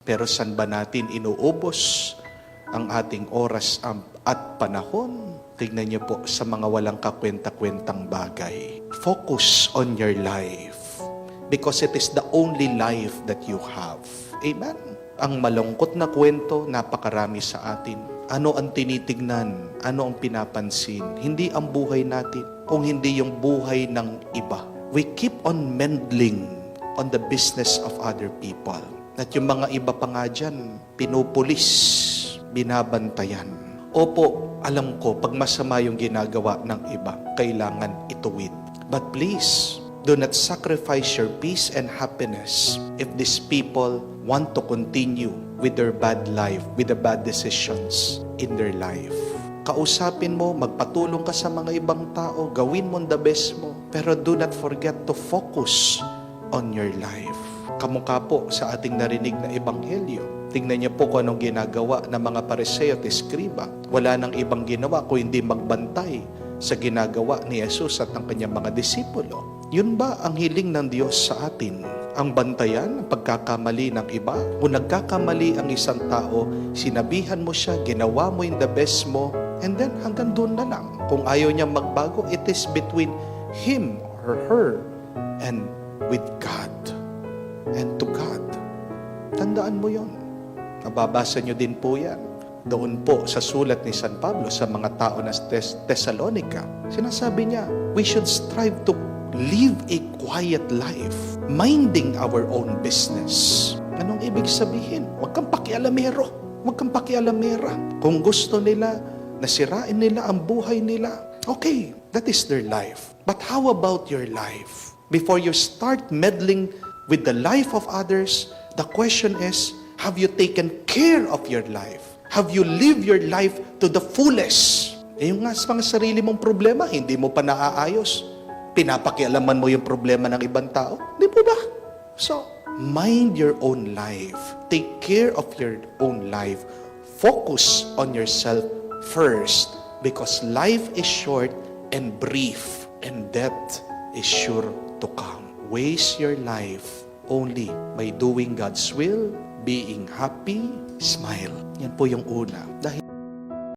Pero saan ba natin inuubos ang ating oras at panahon? Tignan niyo po sa mga walang kakwenta-kwentang bagay. Focus on your life because it is the only life that you have. Amen? Ang malungkot na kwento, napakarami sa atin. Ano ang tinitignan? Ano ang pinapansin? Hindi ang buhay natin, kung hindi yung buhay ng iba. We keep on meddling on the business of other people. At yung mga iba pa nga dyan, pinupulis, binabantayan. Opo, alam ko, pag masama yung ginagawa ng iba, kailangan ituwid. But please, do not sacrifice your peace and happiness if these people want to continue with their bad life, with the bad decisions in their life. Kausapin mo, magpatulong ka sa mga ibang tao, gawin mo the best mo, pero do not forget to focus on your life. Kamukha po sa ating narinig na ebanghelyo. Tingnan niyo po kung anong ginagawa ng mga Pariseo at Eskriba. Wala nang ibang ginawa kung hindi magbantay sa ginagawa ni Jesus at ng kanyang mga disipulo. Yun ba ang hiling ng Diyos sa atin? Ang bantayan, ang pagkakamali ng iba? Kung nagkakamali ang isang tao, sinabihan mo siya, ginawa mo yung the best mo, and then hanggang doon na lang. Kung ayaw niya magbago, it is between him or her and with God and to God. Tandaan mo yon. Nababasa nyo din po yan. Doon po sa sulat ni San Pablo sa mga tao na Thessalonica. Sinasabi niya, we should strive to live a quiet life, minding our own business. Anong ibig sabihin? Huwag kang pakialamero. Huwag kang pakialamera. Kung gusto nila, nasirain nila ang buhay nila, okay, that is their life. But how about your life? Before you start meddling with the life of others, the question is, have you taken care of your life? Have you lived your life to the fullest? Yung nga sa mga sarili mong problema, hindi mo pa naaayos. Pinapakialaman mo yung problema ng ibang tao. Di po ba? So, mind your own life. Take care of your own life. Focus on yourself first. Because life is short and brief. And death is sure to come. Waste your life only by doing God's will, being happy, smile. Yan po yung una. Dahil